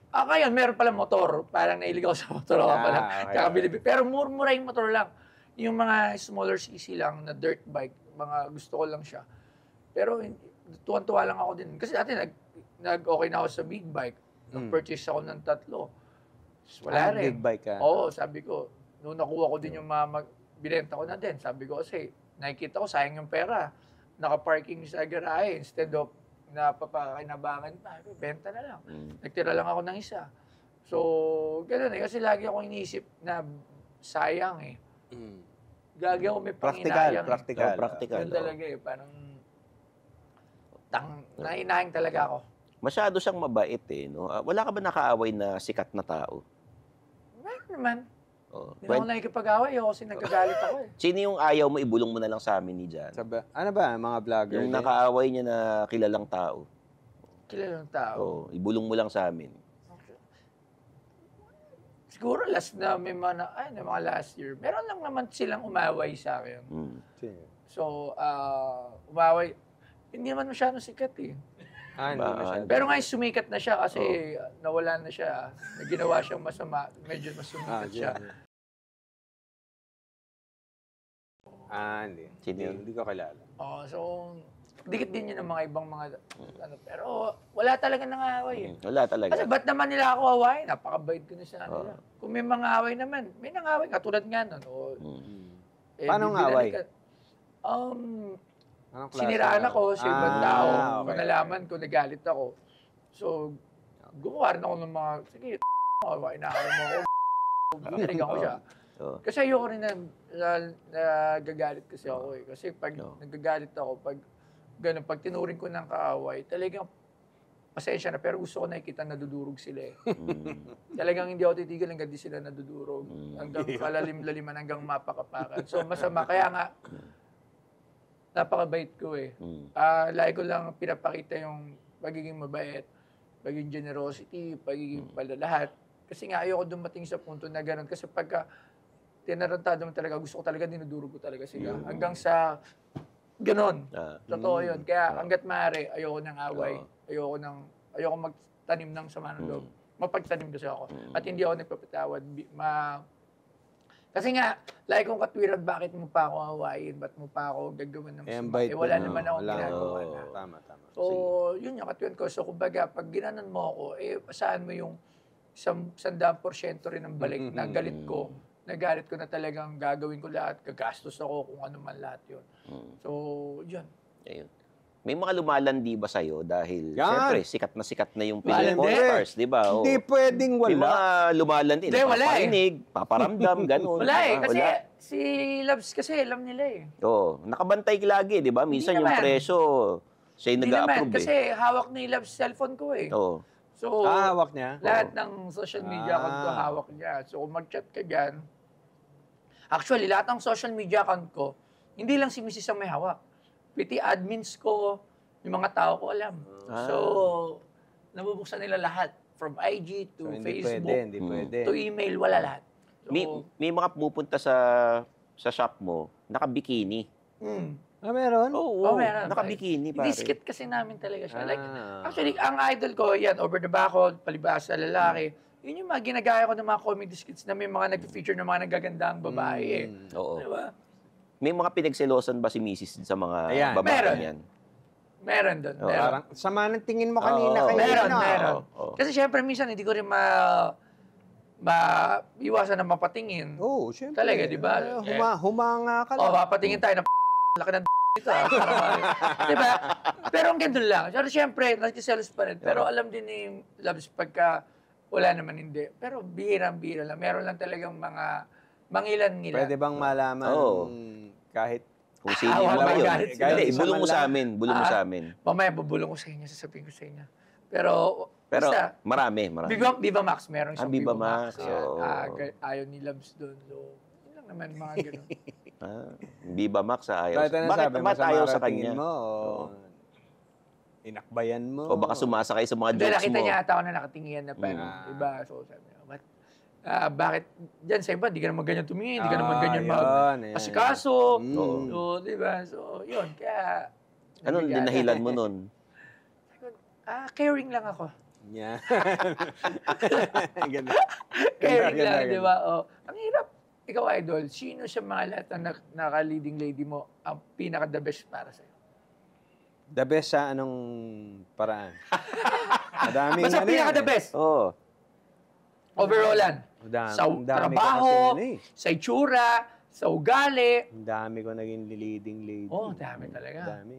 Ngayon, meron pala motor. Parang nailigaw sa motor ako pala. Kakabili. Pero mura yung motor lang. Yung mga smaller cc lang na dirt bike, mga gusto ko lang siya. Pero tuwan-tuwa lang ako din. Kasi dati nag-okay na ako sa big bike. Nag-purchase ako ng 3. Wala rin. Big bike ka? Oo, sabi ko. Noong nakuha ko din yung binenta ko na din. Sabi ko kasi, nakikita ko, sayang yung pera. Naka-parking sa garahe instead of napapakinabangan pa. Benta na lang. Nagtira lang ako ng isa. So, gano'n eh. Kasi lagi ako iniisip na sayang eh. Gagi ako may panginayang. Practical. Yun talaga eh. Parang nainahing talaga ako. Masyado siyang mabait eh. No? Wala ka ba nakaaway na sikat na tao? Meron naman. Hindi ako nakikipag-away kasi nagkagalit ako eh. Sino yung ayaw mo, ibulong mo na lang sa amin ni Jan? Ano ba, mga vlogger? Yung nakaaway niya na kilalang tao. Kilalang tao? Ibulong mo lang sa amin. Siguro last na may mga last year. Meron lang naman silang umaway sa akin. So, umaway. Hindi naman masyadong sikat eh. Hindi masyadong. Pero ngayon sumikat na siya kasi nawala na siya. Ginawa siyang masama. Medyo mas sumikat siya. Hindi ko kilala. So, dikit din yun ng mga ibang mga pero wala talaga nang-away eh. Wala talaga. Kasi ba't naman nila ako away? Napakabait ko na sa kanila. Kung may mga away naman, may nang-away. Katulad nga nun. Paano ng away? Siniraan ako sa ibang tao. Nalaman ko, nagalit ako. So, gumawa rin ako ng mga, sige, inaaway mo ako. Binarigan ko siya. Kasi ayoko rin na nagagalit kasi ako eh. Kasi pag nagagalit ako, pag tinuring ko ng kaaway, talagang pasensya na, pero gusto ko nakikita nadudurog sila eh. Talagang hindi ako titigil hanggang di sila nadudurog. Hanggang palalim-laliman, hanggang mapakapakan. So masama. Kaya nga, napakabait ko eh. Lagi ko lang pinapakita yung pagiging mabait, pagiging generosity, pagiging palalahat. Kasi nga ayoko dumating sa punto na gano'n. Kasi pagka tinarantado mo talaga, gusto ko talaga, dinudurog ko talaga sila. Hanggang sa gano'n. Totoo yun. Kaya hanggat maaari, ayoko ng away. Ayoko magtanim ng sama ng loob. Mapagtanim kasi ako. At hindi ako nagpapatawad. Kasi nga, lagi kong katwiran, bakit mo pa ako awayin? Ba't mo pa ako gagawin ng masama? Wala naman akong ginagawa na. Tama. So, yun yung katwiran ko. So, kumbaga, pag ginanon mo ako, saan mo yung 100% rin ng balik na galit ko. Nagalit ko na talagang gagawin ko lahat. Gagastos ako kung ano man lahat yun. So, yun. Ayun. May mga lumalandi ba sa'yo dahil, Yan. siyempre, sikat na yung Pinoy Stars, di ba? Hindi pwedeng wala. May mga lumalandi, Hindi, wala eh. napaparinig, paparamdam, gano'n. Wala eh. Diba? Kasi Wala. si Loves kasi alam nila eh. Nakabantay lagi, di ba? Minsan yung naman. presyo, siya yung Hindi naman. nag-a-approve Kasi hawak ni Loves cellphone ko eh. So, hawak niya? lahat ng social media account ko hawak niya. So, kung mag-chat ka dyan, Actually, lahat ng social media account ko, hindi lang si Mrs. ang may hawak. Pati admins ko, yung mga tao ko alam. So, nabubuksan nila lahat. From IG to Facebook, Hindi pwede. to email, wala lahat. So, May mga pumupunta sa shop mo, naka-bikini. Meron? Oo, meron. naka-bikini, pare. Diskit kasi namin talaga siya. Like, actually, ang idol ko, yan, Over the Backward, Palibhasa Lalaki, yun yung mga ginagaya ko ng mga comedy skits na may mga nag-feature ng mga nagagandang babae. Oo. Diba? May mga pinagselosan ba si Mrs. sa mga Ayan. babae Meron. yan? Meron doon. Oo. Meron. Parang sama ng tingin mo kanina Oo. kayo. Meron, ano? meron. Oo. Kasi syempre, minsan, hindi ko rin iwasan na mapatingin. Oo, syempre. Talaga, di ba? Humanga ka lang. Papatingin tayo ng laki ng dito. Di ba? Pero ang ganun lang. Pero syempre, nagsiselos pa rin. Pero alam din ni Labs pagka wala naman hindi. Pero bihirang-bihira lang. Meron lang talagang mga mangilan-ngilan. Pwede bang malaman kahit Kung sino Ah, yung wala mga yun. magalit sila. Hindi, Isa bulong man mo sa lang. amin. Bulong mo sa amin. Mamaya, bubulong ko sa inyo, sasabihin ko sa inyo. Pero basta, marami. Viva Max, meron siyang Viva Viva Max, Max. Yan. oo. Ayaw ni Labs doon. So, yun lang naman mga ganun. Viva Max, ayaw. Bakit ano Bakit sabi mo, ba't ayaw sa tingin kanya? mo? Inakbayan mo? O baka sumasakay sa mga Hindi, jokes nakita mo. niya ata ako na nakatingin na parang, diba? So, sabi niya, bakit dyan sa iba, di ka naman ganyan tumingin, di ka naman ganyan mag-asikaso. So, diba? So, yun. Kaya, Anong dinahilan mo nun? caring lang ako. Yeah. Caring lang, di ba? Oh, ang hirap. Ikaw, idol, sino sa mga lahat na naka-leading lady mo ang pinaka-the best para sa'yo? The best sa anong paraan? Madaming Basta pinaka-the best. Oo. Overallan. Sa Ang dami ko trabaho, kasi sa itsura, sa ugali. Ang dami ko naging leading lady. Oh, dami talaga. Dami.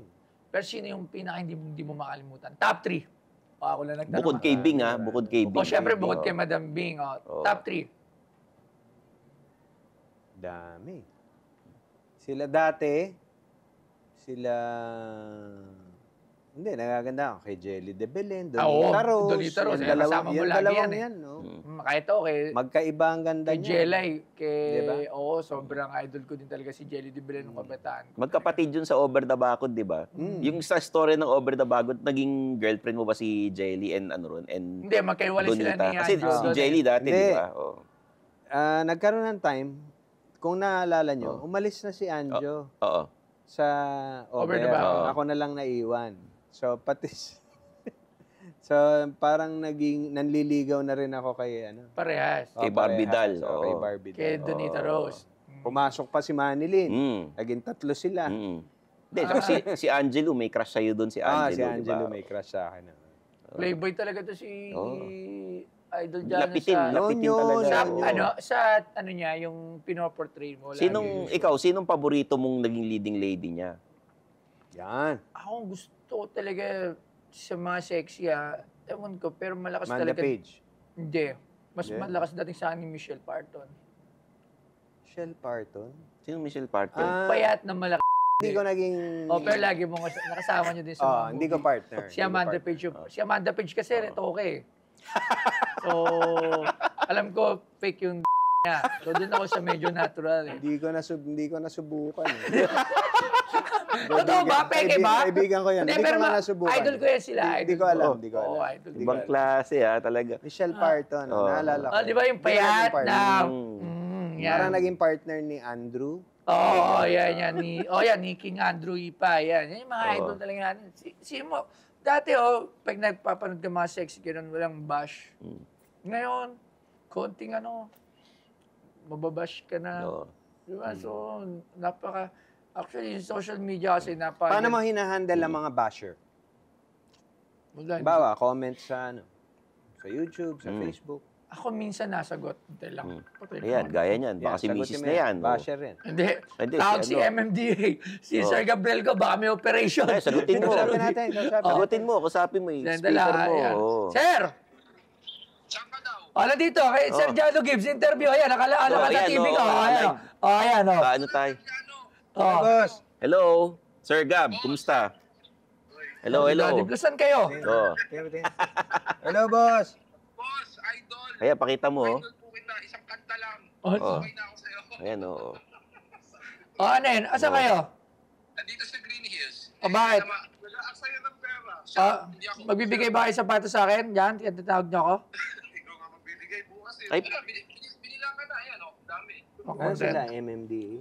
Pero sino yung pinaka hindi mo makalimutan? Top 3. O, ako lang nagtanong. Bukod kay Bing, ha? Bukod kay Bing. O, syempre, bukod kay Madam Bing. Top 3. Dami. Sila dati, hindi, nagaganda ako kay Jelly de Belen, Donita Rose. Donita Rose. Yung Kasama mo lagi dalawang yan, eh. yan, no? Kahit ako, Magkaiba ang ganda kay niya. Jelay, Diba? oo, sobrang idol ko din talaga si Jelly de Belen nung kabataan ko. Magkapatid yun sa Over the Backward, di ba? Yung sa story ng Over the Backward, naging girlfriend mo ba si Jelly and ano ron? And Hindi, magkaiwalay sila ni Kasi Andrew. si Jelly dati, Hindi. di ba? Oh. Nagkaroon ng time, kung naalala nyo, umalis na si Anjo Oo. sa Over the Over. Backward. Ako na lang naiwan. So, so, parang nanliligaw na rin ako kay, Parehas. Kay Barbie parehas. Dal, Oo, kay oo. Barbie Kay Dal. Donita Rose. Pumasok pa si Manilyn. Naging 3 sila. Hindi, tsaka si Angelo, may crush sa'yo doon si Angelo, Si Angelo di ba? may crush sa akin. Playboy talaga to si Idol Jano Lapitin sa, talaga. sa niya, yung pinoportray mo. Sinong paborito mong naging leading lady niya? Yan. Ako gusto ko talaga sa mga sexy, ewan ko, pero malakas Amanda talaga. Page. Hindi. Mas malakas dating sa akin ni Michelle Parton. Michelle Parton? Sinong Michelle Parton? Payat na malaki. Hindi ko naging... Pero lagi mo nakasama niyo din sa mga hindi ko movie. partner. Si Amanda Page. Si Amanda Page kasi retoke eh. So, alam ko fake yung niya. So, doon ako sa medyo natural eh. Hindi ko nasubukan. Eh. Totoo ba? Peke ba? Kaibigan ko yan. Hindi ko nga nasubukan. Idol ko yan sila. Hindi ko alam. Hindi ko alam. Oo, idol ko Ibang yan. klase, talaga. Michelle Parton. Naalala ko. Di ba yung payat na... yan. Parang naging partner ni Andrew. Yan. Ni King Andrew Ipa. Yan yung mga idol talaga natin. Dati, pag nagpapanood ka mga sexy, ganun, walang bash. Ngayon, konting mababash ka na. Diba? So, actually, yung social media kasi Paano mo hinahandle ang mga basher? Bawa, comment sa sa YouTube, sa Facebook. Ako minsan nasagot. Hindi lang. Ayan, gaya niyan. Baka si Mrs. na yan. Basher yan. Hindi. Hindi, Tawag si si MMDA. Si Sir Gabriel ko, baka may operation. Ay, sagutin mo. Kausapin natin. Sagutin mo, kusapin mo. Speaker mo. Sir! Saan ka daw? Ano dito? Kay Sir Jado Gibbs, interview. Ayan, nakalaala ka sa ayan, TV ko. live. Ayan. Ano tayo? Boss. Hello, Sir Gab, kumusta? Hello. Diblusan kayo. Hello, boss. Boss, idol. Kaya pakita mo. Idol po kita, isang kanta lang. Oh. Okay na ako sa'yo. Ayan, oo. O, ano yun? Asa kayo? Nandito sa Green Hills. O, bakit? Nag-aaksaya ng pera. Hindi ako. Magbibigay ba kayo sapatos sa akin? Yan, tinatawag niyo ako? Ikaw nga magbibigay bukas eh. Ay. Binilang ka na. Ayan, oh. Dami. Ano sila, MMDA?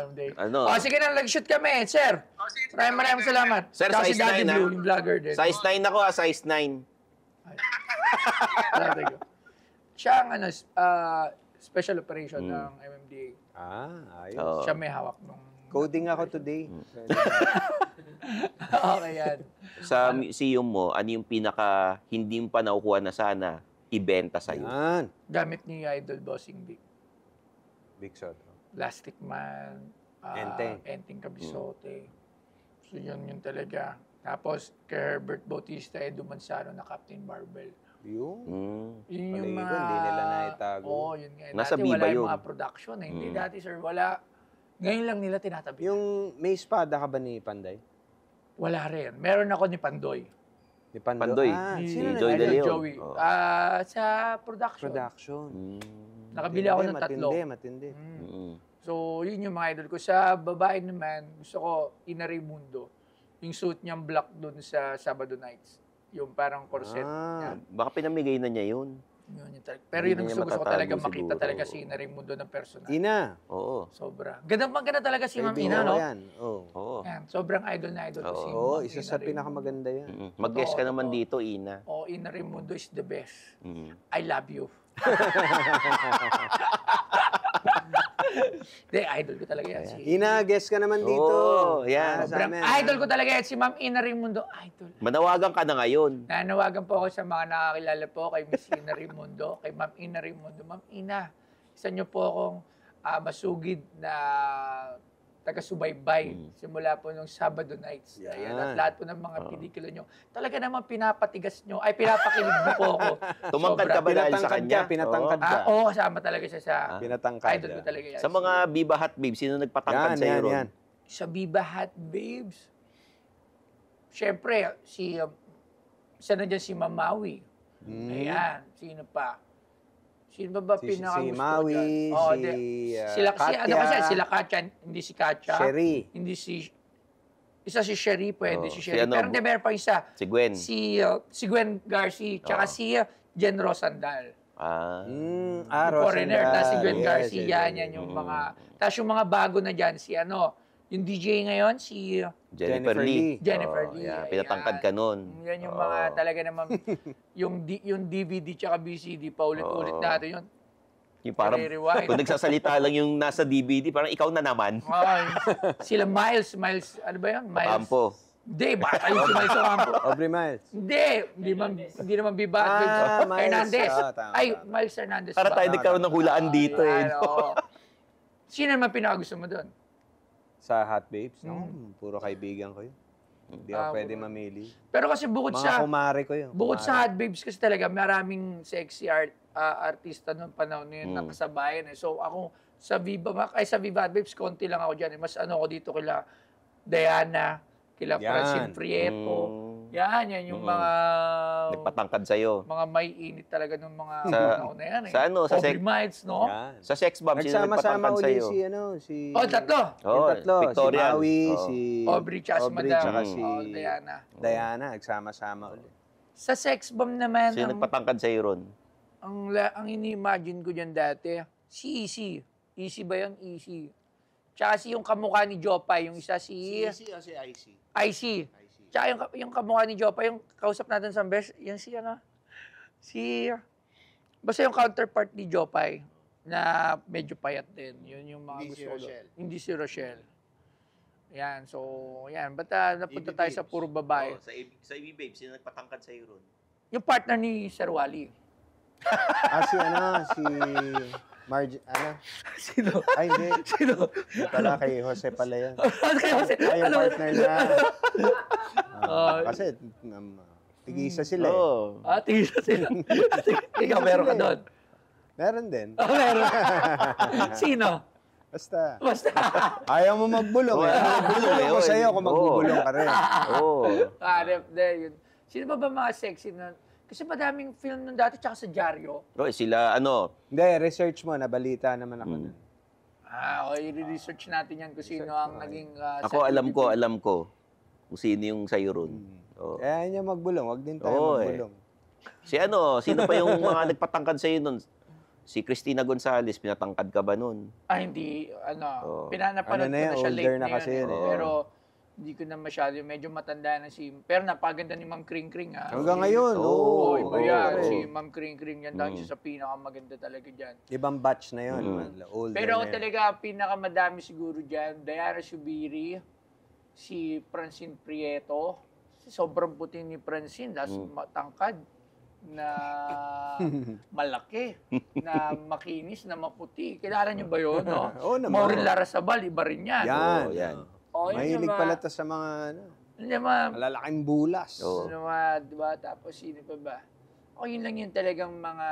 Hindi. Ano? Sige na, nag-shoot kami, sir. Sige, Maraming salamat. Sir, Tsaka si size Daddy 9, Blue, ah. yung vlogger din. Size 9 ako, size 9. Siya ang special operation ng MMDA. Ayos. Oo. Siya may hawak nung... Coding ako today. Okay, yan. Sa museum mo, ano yung pinaka hindi mo pa nakukuha na sana ibenta sa'yo? Yan. Gamit ni Idol Bossing Big. Big Sotro. Plastic Man, Enteng Cabisote. So yun talaga. Tapos kay Herbert Bautista, Edu Manzano na Captain Barbell. Yun. Yun yung Palego, mga... hindi nila naitago. Oo, yun nga. Nasa Dati Viva wala yun. yung mga production. Hindi dati, sir, wala. Ngayon lang nila tinatabi. Yung may espada ka ba ni Panday? Wala rin. Meron ako ni Pandoy. Ni Pandoy? Pandoy. Ni Sino Ni Joy nag- De Leon. Joey. Oo. Sa production. Production. Nakabili ako ng tatlo. Matindi. So, yun yung mga idol ko. Sa babae naman, gusto ko Ina Raimundo. Yung suit niyang black dun sa Sabado Nights. Yung parang corset. Yan. Baka pinamigay na niya yun. Yun yung talaga. Pero Hindi yun ang niya gusto ko matatago talaga makita siguro. talaga si Ina Raimundo ng personal. Ina. Oo. Sobra. Ganda talaga si Ma'am Kaibigan Ina, no? ko yan. Oo. Oo. Yan. Sobrang idol na idol ko si Oo, Ma'am isa Ina sa Raimundo. pinakamaganda yan. Mag-guess ka Totoo, naman totoo. dito, Ina. Oh, Ina Raimundo is the best. Mm. I love you. Hindi, idol ko talaga yan. Si, Ina, guess ka naman dito. Oo, yan. Sa sobrang amin, idol ko talaga yan. Si Ma'am Ina Raimundo, idol. Manawagan ka na ngayon. Nanawagan po ako sa mga nakakilala po kay Miss Ina Raimundo, kay Ma'am Ina Raimundo. Ma'am Ina, isa niyo po akong masugid na taga-subaybay simula po nung Sabado Nights. Ayan, at lahat po ng mga pelikula nyo. Talaga naman pinapatigas nyo, ay pinapakilig mo po ako. Tumangkad Sobra. ka ba dahil sa Pinatangkad kanya? ka, pinatangkad Oo. ka. Oo, kasama talaga siya sa Pinatangkad idol ko ka. talaga yan. Sa mga Viva Hot Babe, sino nagpatangkad sa'yo ron? Yan. Sa Viva Hot Babes, syempre, isa na dyan si Mamawi. Ayan, sino pa? Sino ba Si pinakagusto ko Maui, dyan? Oo, sila, Katya. ano kasi, sila Katya, hindi si Katya. Sherry. Hindi isa si Sherry, pwede Oo, si si Sherry. ano, Pero hindi, meron pa isa. Si Gwen. Si Gwen Garcia, tsaka Oo. si Jen Rosandal. Ah. Foreigner, Rosendal. tapos si Gwen Yes, Garcia, yes, yan yung mga... Tapos yung mga bago na dyan, si yung DJ ngayon, si Jennifer Lee. Jennifer Oo, Lee. yan. Ayan. Pinatangkad ka nun. Yan yung Oo. mga talaga naman, yung DVD tsaka BCD, paulit-ulit Oo. natin yun. Yung parang, Rewind. kung nagsasalita lang yung nasa DVD, parang ikaw na naman. Ay, sila Miles, ano ba yun? Miles. Campo. Hindi, baka tayo si Miles Ocampo. Aubrey Miles. Hindi naman Bibat. Miles. Hernandez. Tama, Ay, tama. Miles Hernandez. Para ba? tayo nagkaroon ng hulaan dito eh. Ayan, oo. Sino naman pinakagusto mo doon? Sa Hot Babes. No, puro kaibigan ko yun. Hindi ako pwede mamili. Pero kasi bukod Mga kumare ko yun. Bukod kumare. sa Hot Babes kasi talaga maraming sexy artista noong panahon na yun nakasabayan. Eh. So ako sa Viva Hot Babes, konti lang ako dyan. Eh. Mas ako dito kila Diana, kila Yan. Francine Prieto. Yan yung mga Nagpatangkad sa'yo. mga may init talaga ng mga Sa- panahon na yan. Eh. sa ano, sa Aubrey sec- Miles, no? Yan. Sa sex bomb, sino Nagsama-sama nagpatangkad uli sa'yo? si Oh, tatlo. Yung tatlo. Victorian. Si Maui, Oo. si Aubrey tsaka si Madam. tsaka si Diana. Diana. Nagsama-sama uli. Sa sex bomb naman, Sino nagpatangkad sa'yo ron? ang ini-imagine ko dyan dati, si Easy. Easy ba yun? Easy. Tsaka si yung kamukha ni Jopay, yung isa si... Si IC. IC. Tsaka yung kamukha ni Jopay, yung kausap natin sa best, yan basta yung counterpart ni Jopay na medyo payat din. Yun yung mga Hindi si gusto ko. Rochelle. Hindi si Rochelle. Yan, so, yan. Ba't napunta EB tayo sa Babes. puro babae? Sa EB Babe, sino nagpatangkad sa'yo ron? Yung partner ni Sir Wally. Si Sino? Ay, hindi. Sino? Pala kay Jose pala yan. Kasi, Ay, yung partner niya. Kasi, tig-isa sila eh. Oo. tingin sila. Ikaw, meron ka doon. Meron din. Meron. Sino? Basta. Ayaw mo magbulong eh. Magbulong eh, Ako oh, sa'yo kung oo. magbubulong ka rin. Oo. Yun. Sino ba mga sexy na... Kasi madaming film nung dati tsaka sa dyaryo. Sila, Hindi, research mo. Nabalita naman ako nun. Okay, i-research natin yan kung sino ang naging... Ako, alam ko kung sino yung sa'yo ron. Oo. Kaya niya magbulong. Huwag din tayo Oo, magbulong. Sino pa yung mga nagpatangkad sa'yo nun? Si Christina Gonzalez, pinatangkad ka ba nun? Hindi, Oo. pinanapanood Ano na ko yan, na siya older late na na kasi yun. yun eh. Pero hindi ko na masyado, medyo matanda na si... Pero napaganda ni Ma'am Kring Kring, ha? Hanggang ngayon, Oo, iba yan. oo. Si Ma'am Kring Kring, yan dahil siya sa pinakamaganda talaga dyan. Ibang batch na yun. Older Pero na yun. talaga, pinakamadami siguro dyan, Diana Subiri, si Francine Prieto, sobrang puti ni Francine, tapos matangkad, na malaki, na makinis, na maputi. Kilala niyo ba yun, no? Oo naman. Maureen Larrazabal, iba rin yan. Yan. Oo, yan. Oh, yun Mahilig naman. pala to sa mga Yun naman. malalaking bulas. Oo. Yun naman, di ba? Tapos sino pa ba? O yun lang yun talagang mga...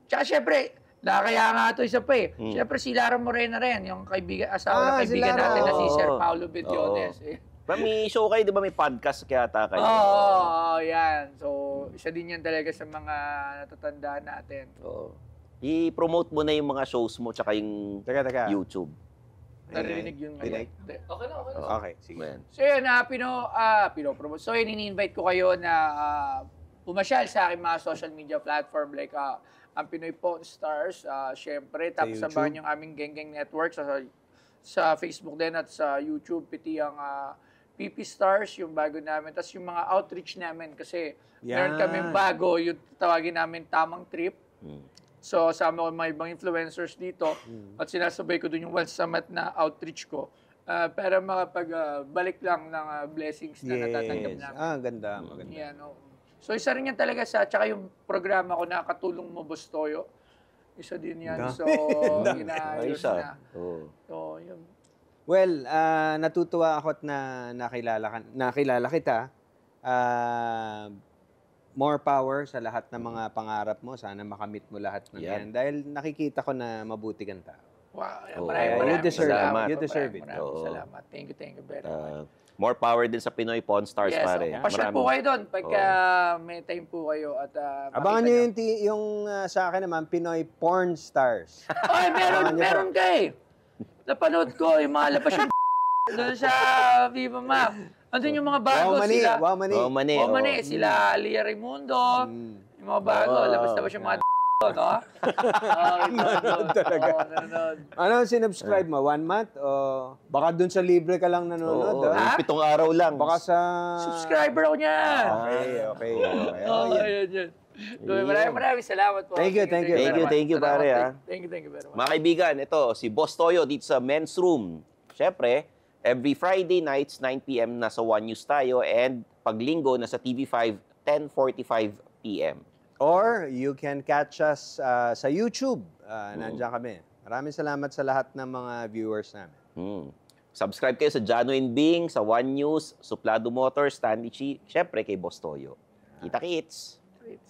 Tsaka syempre, nakakaya nga ito isa pa eh. Syempre si Lara Morena rin, yung kaibigan, asawa na Si kaibigan Lara. natin na si Oo. Sir Paulo Bediones. Oo. Eh. May show kayo, di ba? May podcast kaya ata kayo. Oo, yan. So, isa din yan talaga sa mga natatandaan natin. Oo. I-promote mo na yung mga shows mo tsaka yung Teka. YouTube. Naririnig yung... Dinig? Okay lang, okay lang. Okay, sige. Ayan. So yun, pinopromote. So yun, ini-invite ko kayo na pumasyal sa aking mga social media platform like ang Pinoy Pawn Stars, syempre. Tapos YouTube? sabahan yung aming Geng Geng Network sa Facebook din at sa YouTube, piti ang PP Stars, yung bago namin. Tapos yung mga outreach namin kasi meron Yan. kami bago, yung tawagin namin Tamang Trip. Mm. So, sama ko mga ibang influencers dito at sinasabay ko dun yung One Summit na outreach ko para makapagbalik lang ng blessings na natatanggap namin. Ganda. Maganda. Yan, oo. So, isa rin yan talaga tsaka yung programa ko na Katulong Mo Bostoyo. Isa din yan. Dami. So, inaayos Ayos, na. Oo. So, yun. Well, natutuwa ako at nakilala kita. More power sa lahat ng mga pangarap mo. Sana makamit mo lahat ng Yan. yan. Dahil nakikita ko na mabuti kang tao. Wow. Oo. Maraming You deserve it. salamat. You deserve it. Maraming Oo. salamat. Thank you very much. More power din sa Pinoy Pawn Stars, Yes, pare. pasyal po kayo doon pagka may time po kayo at Abangan makita nyo nyo. yung sa akin naman, Pinoy Porn Stars. Ay, Abangan nyo meron ka eh. Napanood ko yung mga labas yung doon sa Viva Max. Andun yung mga bago sila. Wow, mani. Oo, mani. O oo. mani, sila Lia Raimundo. Yung mga bago, Oo. labas yung mga no? Nanonood talaga. Oo, nanonood. Ano sinubscribe mo? 1 month? O baka dun sa libre ka lang nanonood? Oo, ah? yung 7 araw lang. Baka sa... Subscriber ako niyan. Okay. Oo, yan. Maraming salamat po. Thank you. Thank you, pare, ha. Thank you very much. Mga kaibigan, ito, si Boss Toyo dito sa Men's Room. Siyempre, every Friday nights, 9 p.m. nasa One News tayo and pag linggo nasa TV5, 10:45 p.m. Or you can catch us sa YouTube. Nandiyan kami. Maraming salamat sa lahat ng mga viewers namin. Subscribe kayo sa Jano and Bing, sa One News, Suplado Motors, Stanley Chi, siyempre kay Boss Toyo. Kita-kits! Great.